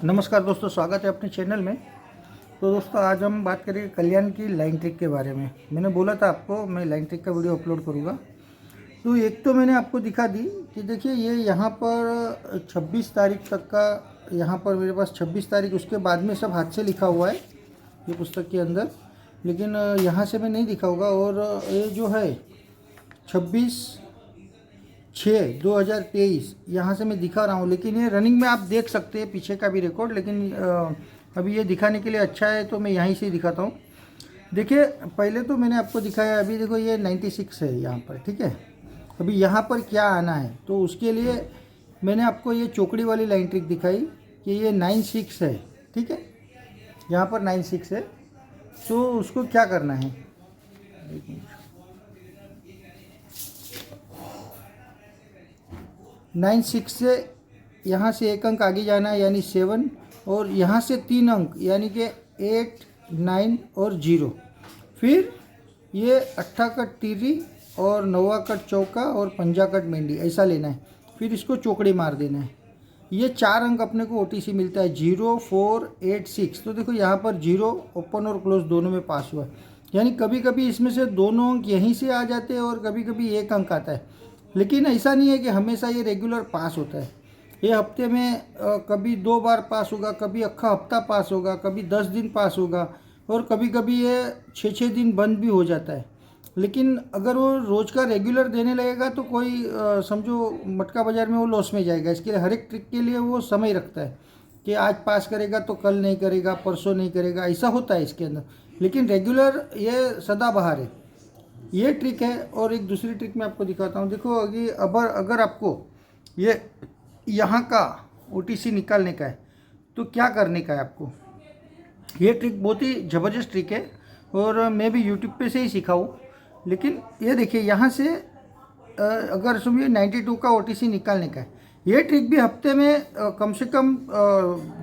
नमस्कार दोस्तों, स्वागत है अपने चैनल में। तो दोस्तों आज हम बात करेंगे कल्याण की लाइन ट्रिक के बारे में। मैंने बोला था आपको मैं लाइन ट्रिक का वीडियो अपलोड करूँगा। तो एक तो मैंने आपको दिखा दी कि देखिए ये यहाँ पर 26 तारीख तक का, यहाँ पर मेरे पास 26 तारीख, उसके बाद में सब हाथ से लिखा हुआ है ये पुस्तक के अंदर, लेकिन यहाँ से मैं नहीं दिखा होगा। और ये जो है 26/6/2023 यहाँ से मैं दिखा रहा हूँ, लेकिन ये रनिंग में आप देख सकते हैं पीछे का भी रिकॉर्ड, लेकिन अभी ये दिखाने के लिए अच्छा है तो मैं यहीं से ही दिखाता हूँ। देखिए पहले तो मैंने आपको दिखाया, अभी देखो ये 96 है यहाँ पर, ठीक है। अभी यहाँ पर क्या आना है तो उसके लिए मैंने आपको ये चौकड़ी वाली लाइन ट्रिक दिखाई कि ये 96 है, ठीक है। यहाँ पर 96 है, तो उसको क्या करना है, 96 से यहाँ से एक अंक आगे जाना है यानी 7, और यहाँ से 3 अंक यानी कि 8, 9 और 0। फिर ये 8 कट तीरी और 9 कट चौका और 5 कट मेंढी, ऐसा लेना है। फिर इसको चौकड़ी मार देना है। ये 4 अंक अपने को ओटीसी मिलता है, 0, 4, 8, 6। तो देखो यहाँ पर 0 ओपन और क्लोज दोनों में पास हुआ है, यानी कभी कभी इसमें से दोनों अंक यहीं से आ जाते हैं और कभी कभी एक अंक आता है। लेकिन ऐसा नहीं है कि हमेशा ये रेगुलर पास होता है। ये हफ्ते में कभी 2 बार पास होगा, कभी अक्खा हफ्ता पास होगा, कभी 10 दिन पास होगा, और कभी कभी ये 6-6 दिन बंद भी हो जाता है। लेकिन अगर वो रोज़ का रेगुलर देने लगेगा तो कोई समझो मटका बाज़ार में वो लॉस में जाएगा। इसके लिए हर एक ट्रिक के लिए वो समय रखता है कि आज पास करेगा तो कल नहीं करेगा, परसों नहीं करेगा, ऐसा होता है इसके अंदर। लेकिन रेगुलर ये सदाबहार है, ये ट्रिक है। और एक दूसरी ट्रिक मैं आपको दिखाता हूँ। देखो अगर आपको ये यहाँ का ओटीसी निकालने का है तो क्या करने का है आपको। ये ट्रिक बहुत ही ज़बरदस्त ट्रिक है और मैं भी यूट्यूब पे से ही सीखा हूँ। लेकिन ये देखिए यहाँ से अगर समझिए 92 का ओटीसी निकालने का है, ये ट्रिक भी हफ्ते में कम से कम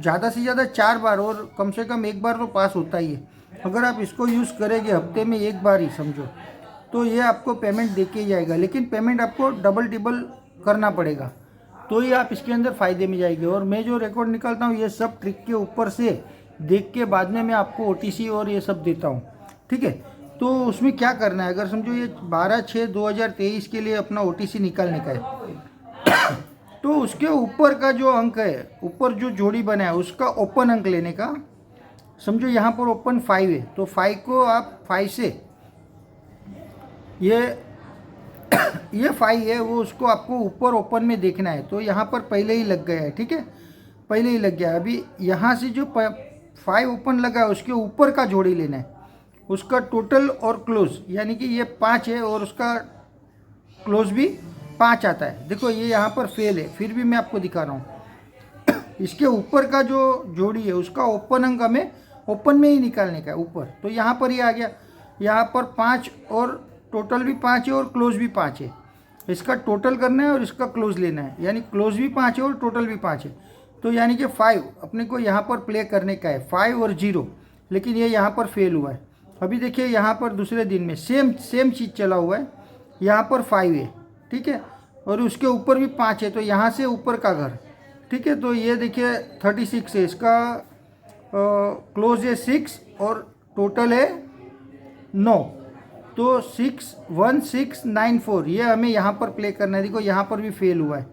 ज़्यादा से ज़्यादा 4 बार और कम से कम 1 बार तो पास होता ही है। अगर आप इसको यूज़ करेंगे हफ्ते में 1 बार ही समझो, तो ये आपको पेमेंट दे के ही जाएगा। लेकिन पेमेंट आपको डबल टिबल करना पड़ेगा, तो ही आप इसके अंदर फ़ायदे में जाएंगे। और मैं जो रिकॉर्ड निकालता हूँ ये सब ट्रिक के ऊपर से देख के बाद में मैं आपको ओटीसी और ये सब देता हूँ, ठीक है। तो उसमें क्या करना है, अगर समझो ये 12/6/2023 के लिए अपना ओटीसी निकालने का है तो उसके ऊपर का जो अंक है, ऊपर जो जोड़ी बना है उसका ओपन अंक लेने का। समझो यहाँ पर ओपन 5 है तो 5 को आप 5 से ये 5 है वो उसको आपको ऊपर ओपन में देखना है। तो यहाँ पर पहले ही लग गया है, ठीक है, पहले ही लग गया। अभी यहाँ से जो 5 ओपन लगा है उसके ऊपर का जोड़ी लेना है, उसका टोटल और क्लोज, यानी कि ये 5 है और उसका क्लोज भी 5 आता है। देखो ये यहाँ पर फेल है, फिर भी मैं आपको दिखा रहा हूँ। इसके ऊपर का जो जोड़ी है उसका ओपन अंक हमें ओपन में ही निकालने का है ऊपर। तो यहाँ पर ही आ गया, यहाँ पर 5 और टोटल भी 5 है और क्लोज भी 5 है। इसका टोटल करना है और इसका क्लोज लेना है, यानी क्लोज भी 5 है और टोटल भी 5 है। तो यानी कि 5 अपने को यहाँ पर प्ले करने का है, 5 और 0। लेकिन ये यहाँ पर फेल हुआ है। अभी देखिए यहाँ पर दूसरे दिन में सेम चीज़ चला हुआ है। यहाँ पर 5 है, ठीक है, और उसके ऊपर भी 5 है, तो यहाँ से ऊपर का घर, ठीक है। तो ये देखिए 36 है, इसका क्लोज है 6 और टोटल है 9। तो 61694 ये हमें यहाँ पर प्ले करना है। देखो यहाँ पर भी फेल हुआ है,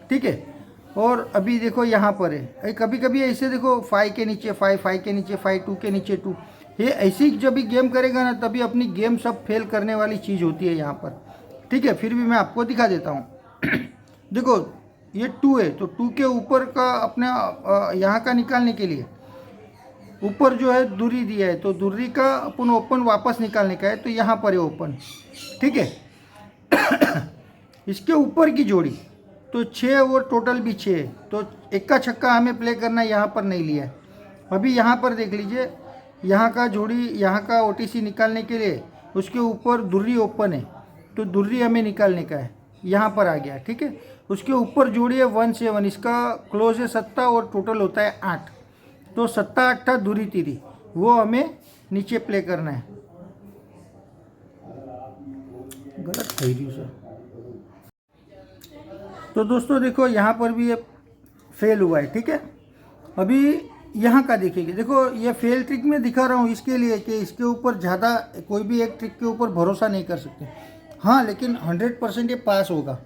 ठीक है। और अभी देखो यहाँ पर है, कभी कभी ऐसे देखो 5 के नीचे 5, 5 के नीचे 5, 2 के नीचे 2। ये ऐसी जब भी गेम करेगा ना तभी अपनी गेम सब फेल करने वाली चीज़ होती है यहाँ पर, ठीक है। फिर भी मैं आपको दिखा देता हूँ। देखो ये 2 है तो 2 के ऊपर का अपने यहाँ का निकालने के लिए ऊपर जो है दूरी दिया है, तो दूरी का अपन ओपन वापस निकालने का है। तो यहाँ पर है ओपन, ठीक है। इसके ऊपर की जोड़ी तो 6 और टोटल भी 6 है, तो एक का छक्का हमें प्ले करना है, यहाँ पर नहीं लिया है। अभी यहाँ पर देख लीजिए, यहाँ का जोड़ी, यहाँ का ओटीसी निकालने के लिए उसके ऊपर दुर्री ओपन है, तो दुर्री हमें निकालने का है, यहाँ पर आ गया, ठीक है। उसके ऊपर जोड़ी है 1 7, इसका क्लोज है 7 और टोटल होता है 8। तो 7 8 दूरी तीरी वो हमें नीचे प्ले करना है। गलत થઈ રહ્યું सर। तो दोस्तों देखो यहाँ पर भी ये फेल हुआ है, ठीक है। अभी यहाँ का देखिए, देखो ये फेल ट्रिक में दिखा रहा हूँ इसके लिए कि इसके ऊपर ज़्यादा कोई भी एक ट्रिक के ऊपर भरोसा नहीं कर सकते। हाँ, लेकिन 100% ये पास होगा।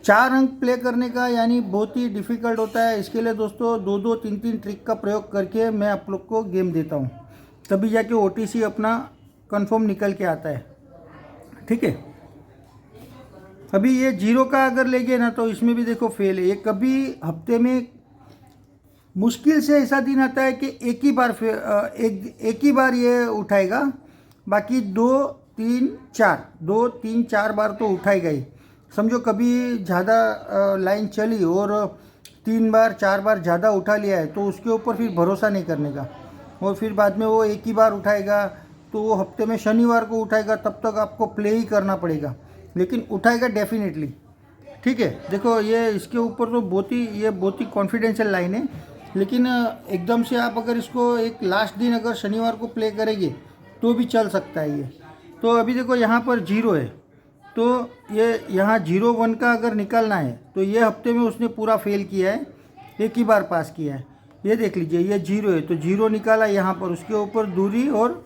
4 अंक प्ले करने का यानी बहुत ही डिफ़िकल्ट होता है। इसके लिए दोस्तों 2-2, 3-3 ट्रिक का प्रयोग करके मैं आप लोग को गेम देता हूँ, तभी जाके OTC अपना कंफर्म निकल के आता है। ठीक है, अभी ये 0 का अगर ले गए ना तो इसमें भी देखो फेल है। ये कभी हफ्ते में मुश्किल से ऐसा दिन आता है कि एक ही बार ये उठाएगा, बाकी 2-3-4 बार तो उठाएगा ही। समझो कभी ज़्यादा लाइन चली और 3 बार 4 बार ज़्यादा उठा लिया है तो उसके ऊपर फिर भरोसा नहीं करने का, और फिर बाद में वो एक ही बार उठाएगा तो वो हफ्ते में शनिवार को उठाएगा, तब तक आपको प्ले ही करना पड़ेगा, लेकिन उठाएगा डेफिनेटली। ठीक है, देखो ये इसके ऊपर तो बहुत ही कॉन्फिडेंशियल लाइन है, लेकिन एकदम से आप अगर इसको एक लास्ट दिन अगर शनिवार को प्ले करेंगे तो भी चल सकता है ये। तो अभी देखो यहाँ पर 0 है, तो ये यहाँ 0-1 का अगर निकालना है तो ये हफ्ते में उसने पूरा फेल किया है, एक ही बार पास किया है। ये देख लीजिए, ये 0 है तो 0 निकाला यहाँ पर, उसके ऊपर दूरी और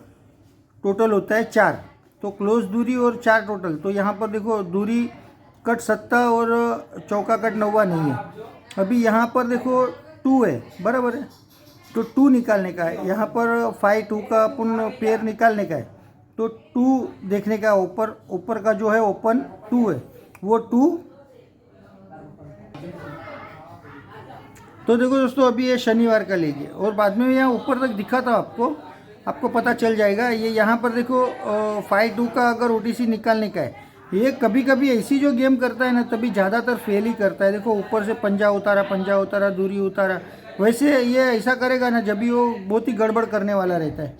टोटल होता है 4, तो क्लोज दूरी और 4 टोटल। तो यहाँ पर देखो दूरी कट 7 और चौका कट 9 नहीं है। अभी यहाँ पर देखो 2 है, बराबर है, तो 2 निकालने का है। यहाँ पर 5-2 का अपन पेयर निकालने का है, तो 2 देखने का, ऊपर का जो है ओपन 2 है, वो 2। तो देखो दोस्तों, अभी ये शनिवार का लेंगे और बाद में यहाँ ऊपर तक दिखा था आपको पता चल जाएगा। ये यहाँ पर देखो 5-2 का अगर OTC निकालने का है। ये कभी कभी ऐसी जो गेम करता है ना तभी ज़्यादातर फेल ही करता है। देखो ऊपर से पंजा उतारा, दूरी उतारा, वैसे ये ऐसा करेगा ना जब भी वो बहुत ही गड़बड़ करने वाला रहता है।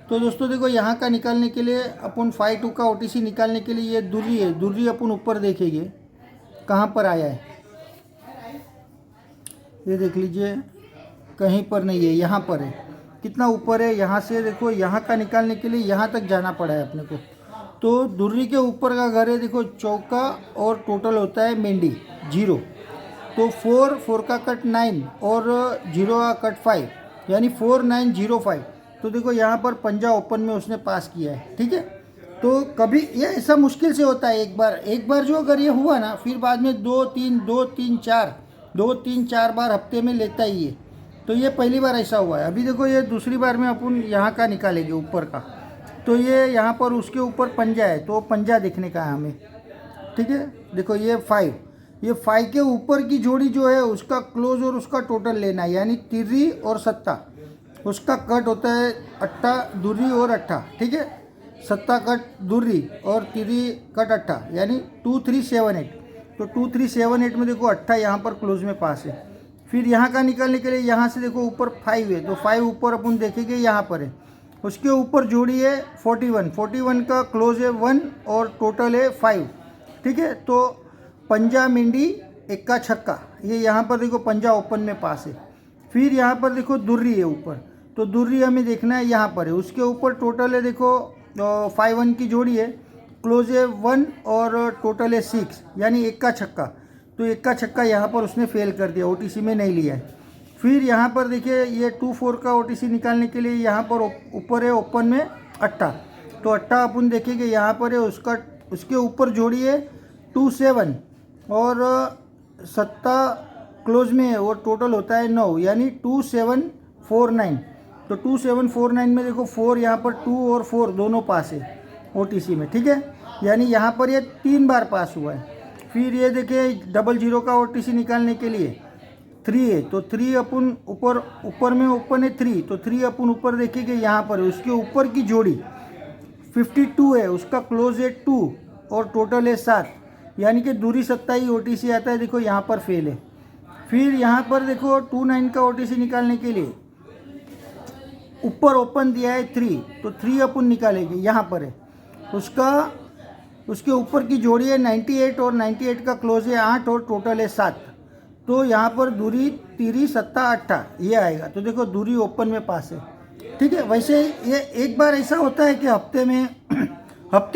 तो दोस्तों देखो, यहाँ का निकालने के लिए अपन 5-2 का OTC निकालने के लिए ये दूरी है, दूरी अपन ऊपर देखेंगे कहाँ पर आया है, ये देख लीजिए, कहीं पर नहीं है, यहाँ पर है। कितना ऊपर है, यहाँ से देखो, यहाँ का निकालने के लिए यहाँ तक जाना पड़ा है अपने को। तो दूरी के ऊपर का घर है, देखो चौका और टोटल होता है मेंढी 0, तो 4 का कट 9 और 0 का कट 5, यानी 4905। तो देखो यहाँ पर पंजा ओपन में उसने पास किया है। ठीक है, तो कभी ये ऐसा मुश्किल से होता है, एक बार जो अगर ये हुआ ना, फिर बाद में 2-3-4 बार हफ्ते में लेता ही है। तो ये पहली बार ऐसा हुआ है। अभी देखो ये दूसरी बार में अपन यहाँ का निकालेंगे ऊपर का, तो ये यहाँ पर उसके ऊपर पंजा है, तो पंजा देखने का है हमें। ठीक है, देखो ये 5 के ऊपर की जोड़ी जो है उसका क्लोज और उसका टोटल लेना है, यानी 3 और 7, उसका कट होता है 8 दूरी और 8। ठीक है, 7 कट दूरी और 3 कट 8, यानी 2-3-7-8। तो 2-3-7-8 में देखो 8 यहाँ पर क्लोज में पास है। फिर यहाँ का निकालने के लिए यहाँ से देखो ऊपर 5 है, तो 5 ऊपर अपन देखेंगे यहाँ पर है, उसके ऊपर जोड़ी है 41 का क्लोज है 1 और टोटल है 5। ठीक है, तो पंजा मेंढी इक्का छक्का, ये यहाँ पर देखो पंजा ओपन में पास है। फिर यहाँ पर देखो दुर्री है ऊपर, तो दुर्री हमें देखना है, यहाँ पर है, उसके ऊपर टोटल है देखो 5-1 की जोड़ी है, क्लोज है 1 और टोटल है 6, यानी इक्का छक्का। तो इक्का छक्का यहाँ पर उसने फेल कर दिया, OTC में नहीं लिया है। फिर यहाँ पर देखिए ये 2-4 का OTC निकालने के लिए यहाँ पर ऊपर है ओपन में 8, तो 8 अपन देखेंगे यहाँ पर है, उसके ऊपर जोड़ी है 2-7 और 7 क्लोज में है और टोटल होता है 9, यानी 2-7-4-9। तो 2-7-4-9 में देखो 4 यहाँ पर 2 और 4 दोनों पास है OTC में। ठीक है, यानी यहाँ पर ये 3 बार पास हुआ है। फिर ये देखिए 00 का OTC निकालने के लिए 3 है, तो 3 अपन ऊपर में ओपन है 3, तो 3 अपन ऊपर देखेंगे यहाँ पर, उसके ऊपर की जोड़ी 52 है, उसका क्लोज है 2 और टोटल है 7, यानी कि दूरी 7 ही OTC आता है। देखो यहाँ पर फेल है। फिर यहाँ पर देखो 2-9 का OTC निकालने के लिए ऊपर ओपन दिया है 3, तो 3 अपन निकालेंगे, यहाँ पर है, उसके ऊपर की जोड़ी है 98 और 98 का क्लोज है 8 और टोटल है 7। तो यहाँ पर दूरी 3-7-8 ये आएगा। तो देखो दूरी ओपन में पास है। ठीक है, वैसे ये एक बार ऐसा होता है कि हफ्ते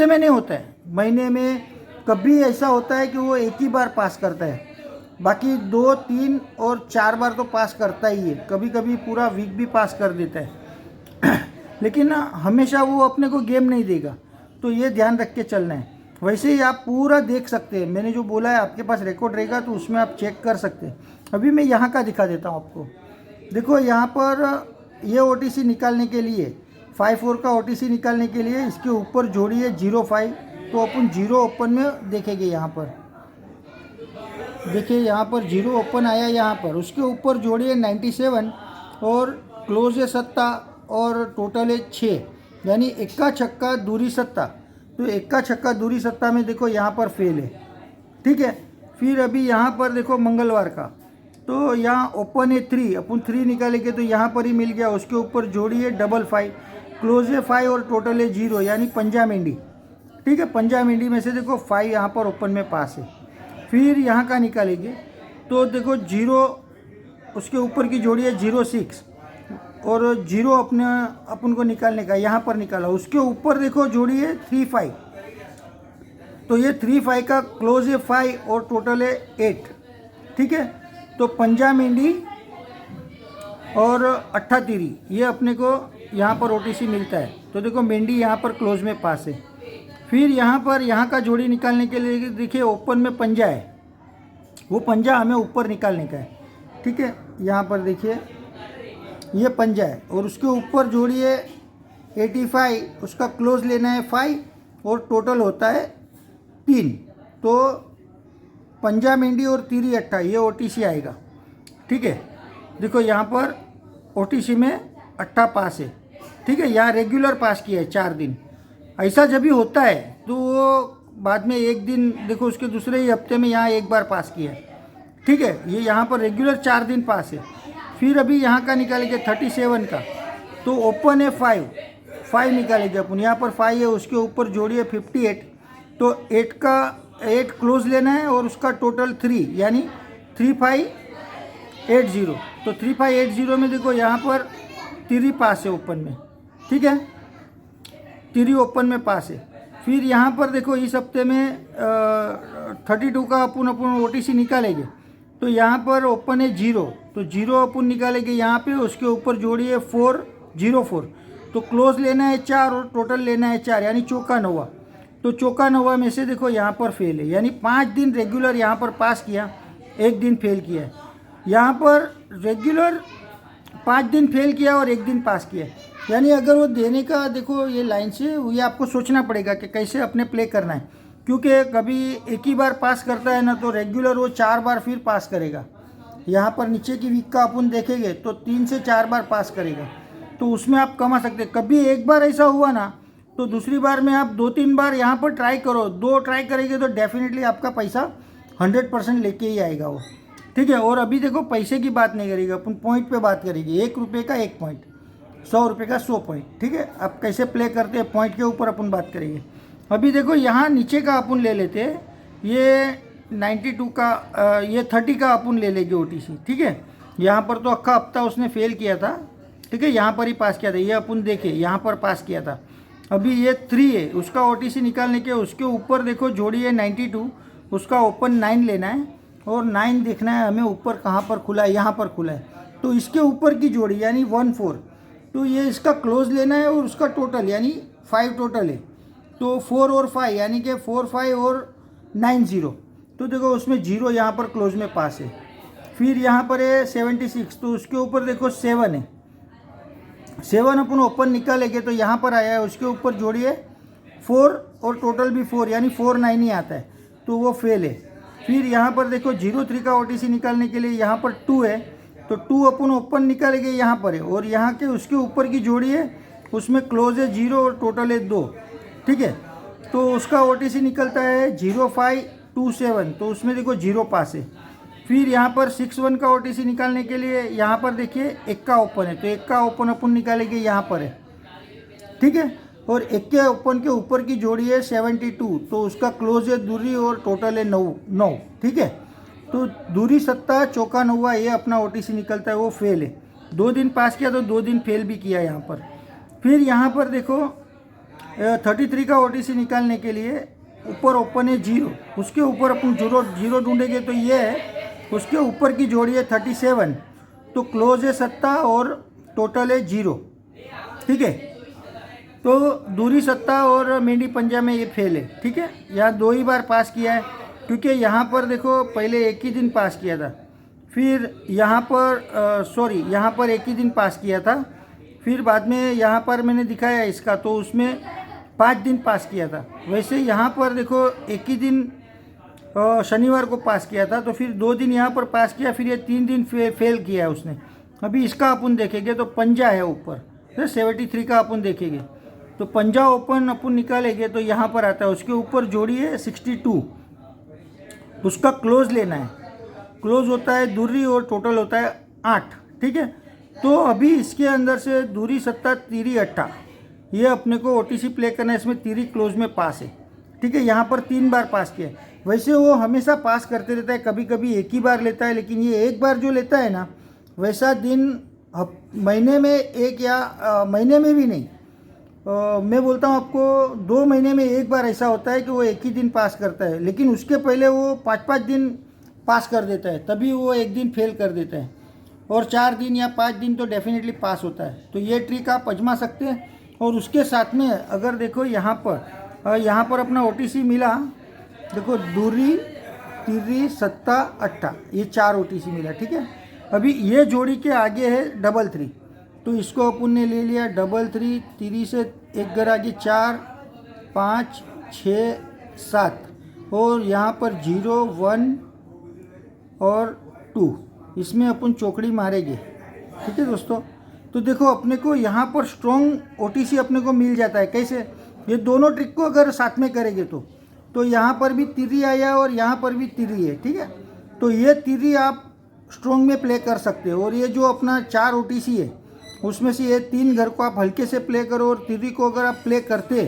में नहीं होता है, महीने में कभी ऐसा होता है कि वो एक ही बार पास करता है। बाकी 2, 3 और 4 बार तो पास करता ही है, कभी कभी पूरा वीक भी पास कर देता है लेकिन हमेशा वो अपने को गेम नहीं देगा, तो ये ध्यान रख के चलना है। वैसे ही आप पूरा देख सकते हैं, मैंने जो बोला है आपके पास रिकॉर्ड रहेगा तो उसमें आप चेक कर सकते हैं। अभी मैं यहाँ का दिखा देता हूँ आपको। देखो यहाँ पर ये OTC निकालने के लिए 5-4 का OTC निकालने के लिए इसके ऊपर जोड़िए 0-5, तो अपन 0 ओपन में देखेंगे। यहाँ पर देखिए, यहाँ पर 0 ओपन आया, यहाँ पर उसके ऊपर जोड़िए 97 और क्लोज है 7 और टोटल है 6, यानी इक्का छक्का दूरी 7। तो इक्का छक्का दूरी 7 में देखो यहाँ पर फेल है, ठीक है। फिर अभी यहाँ पर देखो मंगलवार का, तो यहाँ ओपन है 3, अपन 3 निकालेंगे तो यहाँ पर ही मिल गया, उसके ऊपर जोड़िए 5-5, क्लोज है 5 और टोटल है 0, यानी पंजा मेंढी, ठीक है। पंजा मेंढी में से देखो 5 यहाँ पर ओपन में पास है। फिर यहाँ का निकालेंगे तो देखो 0, उसके ऊपर की जोड़ी है 0-6 और 0 अपन को निकालने का, यहाँ पर निकाला। उसके ऊपर देखो जोड़ी है 3-5, तो ये 3-5 का क्लोज है 5 और टोटल है 8, ठीक है। तो पंजा मेंढी और अट्ठा तीरी ये अपने को यहाँ पर OTC मिलता है। तो देखो मेंढी यहाँ पर क्लोज में पास है। फिर यहाँ पर यहाँ का जोड़ी निकालने के लिए देखिए ओपन में पंजा है, वो पंजा हमें ऊपर निकालने का है, ठीक है। यहाँ पर देखिए ये पंजा है और उसके ऊपर जोड़ी है 85, उसका क्लोज लेना है 5 और टोटल होता है 3। तो पंजा मेंढी और तीरी अट्ठा ये OTC आएगा, ठीक है। देखो यहाँ पर OTC में अट्ठा पास है, ठीक है। यहाँ रेगुलर पास किया है 4 दिन। ऐसा जब भी होता है तो वो बाद में एक दिन देखो उसके दूसरे ही हफ्ते में यहाँ एक बार पास किया है, ठीक है। ये यहाँ पर रेगुलर 4 दिन पास है। फिर अभी यहाँ का निकालेंगे 37 का, तो ओपन है 5 निकालेंगे अपन। यहाँ पर 5 है, उसके ऊपर जोड़िए 58, तो 8 क्लोज लेना है और उसका टोटल 3, यानी 3580। तो 3580 में देखो यहाँ पर तीरी पास है ओपन में, ठीक है। तीरी ओपन में पास है। फिर यहाँ पर देखो इस हफ्ते में 32 का अपन OTC निकालेंगे, तो यहाँ पर ओपन है 0, तो 0 अपन निकालेंगे यहाँ पे, उसके ऊपर जोड़िए 404, तो क्लोज लेना है 4 और टोटल लेना है 4, यानी चौका 9। तो चौका 9 में से देखो यहाँ पर फेल है, यानी 5 दिन रेगुलर यहाँ पर पास किया, 1 दिन फेल किया है। यहाँ पर रेगुलर 5 दिन फेल किया और 1 दिन पास किया, यानी अगर वो देने का देखो ये लाइन से, ये आपको सोचना पड़ेगा कि कैसे अपने प्ले करना है, क्योंकि कभी एक ही बार पास करता है ना, तो रेगुलर वो 4 बार फिर पास करेगा। यहाँ पर नीचे की वीक का अपन देखेंगे तो 3 से 4 बार पास करेगा, तो उसमें आप कमा सकते हैं। कभी एक बार ऐसा हुआ ना, तो दूसरी बार में आप 2-3 बार यहाँ पर ट्राई करो, 2 ट्राई करेंगे तो डेफिनेटली आपका पैसा 100% लेके ही आएगा वो, ठीक है। और अभी देखो पैसे की बात नहीं करेंगे अपन, पॉइंट पे बात करेंगे। 1 रुपये का 1 पॉइंट, 100 रुपये का 100 पॉइंट, ठीक है। आप कैसे प्ले करते हैं पॉइंट के ऊपर अपन बात करेंगे। अभी देखो यहाँ नीचे का अपन ले लेते हैं, ये 92 का ये 30 का अपन ले लेंगे OTC, ठीक है। यहाँ पर तो अक्खा हफ्ता उसने फेल किया था, ठीक है, यहाँ पर ही पास किया था, ये अपन देखे यहाँ पर पास किया था। अभी ये 3 है, उसका OTC निकालने के, उसके ऊपर देखो जोड़ी है 92, उसका ओपन 9 लेना है और 9 देखना है हमें ऊपर कहाँ पर खुला है, यहाँ पर खुला है। तो इसके ऊपर की जोड़ी यानी 1-4, तो ये इसका क्लोज लेना है और उसका टोटल यानी 5 टोटल है, तो 4 और 5 यानी कि 4, 5 और 9, 0। तो देखो उसमें 0 यहाँ पर क्लोज में पास है। फिर यहाँ पर है 76, तो उसके ऊपर देखो 7 है, 7 अपन ओपन निकालेंगे तो यहाँ पर आया है, उसके ऊपर जोड़िए 4 और टोटल भी 4, यानी 4-9 ही आता है, तो वो फेल है। फिर यहाँ पर देखो 0-3 का OTC निकालने के लिए यहाँ पर 2 है, तो 2 अपन ओपन निकालेंगे यहाँ पर है, और यहाँ के उसके ऊपर की जोड़ी है, उसमें क्लोज है 0 और टोटल है 2, ठीक है। तो उसका OTC निकलता है 0527, तो उसमें देखो 0 पास है। फिर यहाँ पर 61 का OTC निकालने के लिए यहाँ पर देखिए 1 का ओपन है, तो 1 का ओपन अपन निकालेंगे यहाँ पर है, ठीक है। और 1 के ओपन के ऊपर की जोड़ी है 72, तो उसका क्लोज है दूरी और टोटल है 9, ठीक है। तो दूरी 7 चौका 9 ये अपना OTC निकलता है, वो फेल है। 2 दिन पास किया तो 2 दिन फेल भी किया यहाँ पर। फिर यहाँ पर देखो 33 का OTC निकालने के लिए ऊपर ओपन है 0, उसके ऊपर अपन 0 ढूंढेंगे तो ये है उसके ऊपर की जोड़ी है 37, तो क्लोज है 7 और टोटल है 0, ठीक है। तो दूरी 7 और मेंढी पंजा में ये फेल है, ठीक है। यहाँ 2 ही बार पास किया है, क्योंकि यहाँ पर देखो पहले एक ही दिन पास किया था, फिर यहाँ पर यहाँ पर एक ही दिन पास किया था, फिर बाद में यहाँ पर मैंने दिखाया इसका, तो उसमें 5 दिन पास किया था। वैसे यहाँ पर देखो एक ही दिन शनिवार को पास किया था, तो फिर 2 दिन यहाँ पर पास किया, फिर ये 3 दिन फेल किया है उसने। अभी इसका अपन देखेंगे तो पंजा है ऊपर 73 का अपन देखेंगे, तो पंजा ओपन अपन निकालेंगे तो यहाँ पर आता है, उसके ऊपर जोड़ी है 62, उसका क्लोज लेना है। क्लोज होता है दूरी और टोटल होता है 8, ठीक है। तो अभी इसके अंदर से दूरी 7 तीरी 8, ये अपने को OTC प्ले करना है, इसमें तीरी क्लोज में पास है, ठीक है। यहाँ पर 3 बार पास किया है। वैसे वो हमेशा पास करते रहता है, कभी कभी एक ही बार लेता है, लेकिन ये एक बार जो लेता है ना, वैसा दिन महीने में एक या महीने में भी नहीं, मैं बोलता हूँ आपको 2 महीने में एक बार ऐसा होता है कि वो एक ही दिन पास करता है, लेकिन उसके पहले वो 5-5 दिन पास कर देता है, तभी वो एक दिन फेल कर देता है, और 4 दिन या 5 दिन तो डेफिनेटली पास होता है। तो ये ट्रिक आप आजमा सकते हैं। और उसके साथ में अगर देखो यहाँ पर अपना OTC मिला, देखो दूरी तीरी 7 8, ये 4 OTC मिला, ठीक है। अभी ये जोड़ी के आगे है 3-3, तो इसको अपन ने ले लिया 3-3, तीरी से एक घर आगे 4 5 6 7, और यहाँ पर 0 1 और 2, इसमें अपन चौकड़ी मारेंगे, ठीक है दोस्तों। तो देखो अपने को यहाँ पर स्ट्रॉन्ग OTC अपने को मिल जाता है। कैसे? ये दोनों ट्रिक को अगर साथ में करेंगे तो यहाँ पर भी तीरी आया और यहाँ पर भी तीरी है, ठीक है। तो ये तीरी आप स्ट्रॉन्ग में प्ले कर सकते हो, और ये जो अपना 4 OTC है उसमें से ये 3 घर को आप हल्के से प्ले करो, और तीरी को अगर आप प्ले करते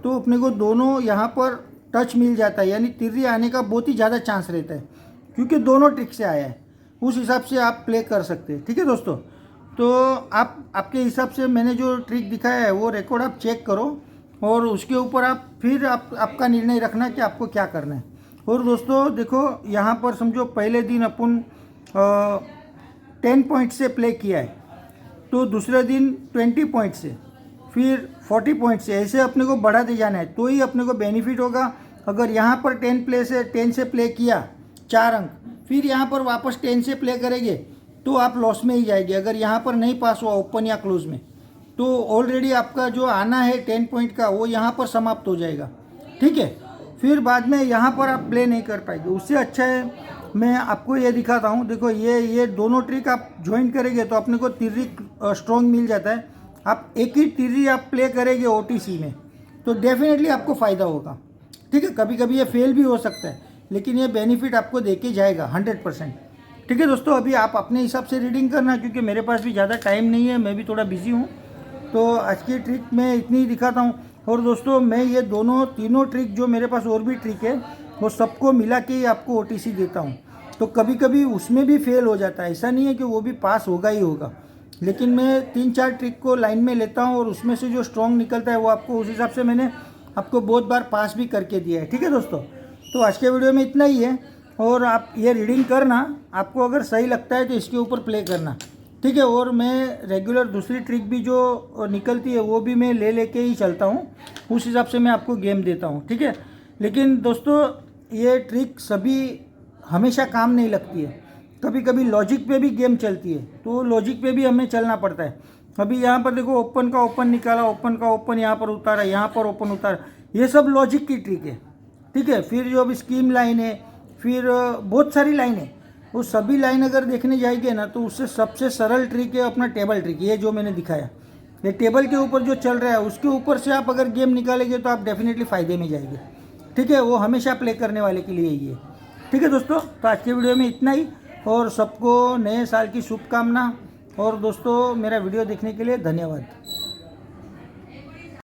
तो अपने को दोनों यहाँ पर टच मिल जाता है, यानी तीरी आने का बहुत ही ज़्यादा चांस रहता है, क्योंकि दोनों ट्रिक से आया है। उस हिसाब से आप प्ले कर सकते हैं, ठीक है दोस्तों। तो आपके हिसाब से मैंने जो ट्रिक दिखाया है वो रिकॉर्ड आप चेक करो, और उसके ऊपर आप फिर आपका निर्णय रखना कि आपको क्या करना है। और दोस्तों देखो यहाँ पर समझो पहले दिन अपन 10 पॉइंट से प्ले किया है, तो दूसरे दिन 20 पॉइंट से, फिर 40 पॉइंट से, ऐसे अपने को बढ़ाते जाना है, तो ही अपने को बेनिफिट होगा। अगर यहाँ पर 10 से प्ले किया 4 अंक, फिर यहाँ पर वापस 10 से प्ले करेंगे तो आप लॉस में ही जाएंगे। अगर यहाँ पर नहीं पास हुआ ओपन या क्लोज में, तो ऑलरेडी आपका जो आना है 10 पॉइंट का वो यहाँ पर समाप्त हो जाएगा, ठीक है। फिर बाद में यहाँ पर आप प्ले नहीं कर पाएंगे। उससे अच्छा है मैं आपको ये दिखाता हूँ। देखो ये दोनों ट्रिक आप ज्वाइन करेंगे तो अपने को तीरी स्ट्रॉन्ग मिल जाता है। आप एक ही तीरी आप प्ले करेंगे OTC में तो डेफिनेटली आपको फ़ायदा होगा, ठीक है। कभी कभी ये फेल भी हो सकता है, लेकिन ये बेनिफिट आपको देके जाएगा 100%, ठीक है दोस्तों। अभी आप अपने हिसाब से रीडिंग करना, क्योंकि मेरे पास भी ज़्यादा टाइम नहीं है, मैं भी थोड़ा बिजी हूँ। तो आज की ट्रिक मैं इतनी ही दिखाता हूँ। और दोस्तों मैं ये तीनों ट्रिक जो मेरे पास और भी ट्रिक है वो सबको मिला के ही आपको OTC देता हूँ। तो कभी कभी उसमें भी फेल हो जाता है, ऐसा नहीं है कि वो भी पास होगा ही होगा, लेकिन मैं 3-4 ट्रिक को लाइन में लेता हूँ, और उसमें से जो स्ट्रॉन्ग निकलता है वो आपको उस हिसाब से मैंने आपको बहुत बार पास भी करके दिया है, ठीक है दोस्तों। तो आज के वीडियो में इतना ही है, और आप ये रीडिंग करना, आपको अगर सही लगता है तो इसके ऊपर प्ले करना, ठीक है। और मैं रेगुलर दूसरी ट्रिक भी जो निकलती है वो भी मैं लेके ही चलता हूँ, उस हिसाब से मैं आपको गेम देता हूँ, ठीक है। लेकिन दोस्तों ये ट्रिक सभी हमेशा काम नहीं लगती है, कभी कभी लॉजिक पे भी गेम चलती है, तो लॉजिक पे भी हमें चलना पड़ता है। अभी यहाँ पर देखो ओपन का ओपन निकाला, ओपन का ओपन यहाँ पर उतारा, यहाँ पर ओपन उतारा, ये सब लॉजिक की ट्रिक है, ठीक है। फिर जो अभी स्कीम लाइन है, फिर बहुत सारी लाइन है, वो सभी लाइन अगर देखने जाएंगे ना तो उससे सबसे सरल ट्रिक है अपना टेबल ट्रिक। ये जो मैंने दिखाया, ये टेबल के ऊपर जो चल रहा है उसके ऊपर से आप अगर गेम निकालेंगे तो आप डेफिनेटली फ़ायदे में जाएंगे, ठीक है। वो हमेशा प्ले करने वाले के लिए ही है, ठीक है दोस्तों। तो आज के वीडियो में इतना ही, और सबको नए साल की शुभकामना। और दोस्तों मेरा वीडियो देखने के लिए धन्यवाद।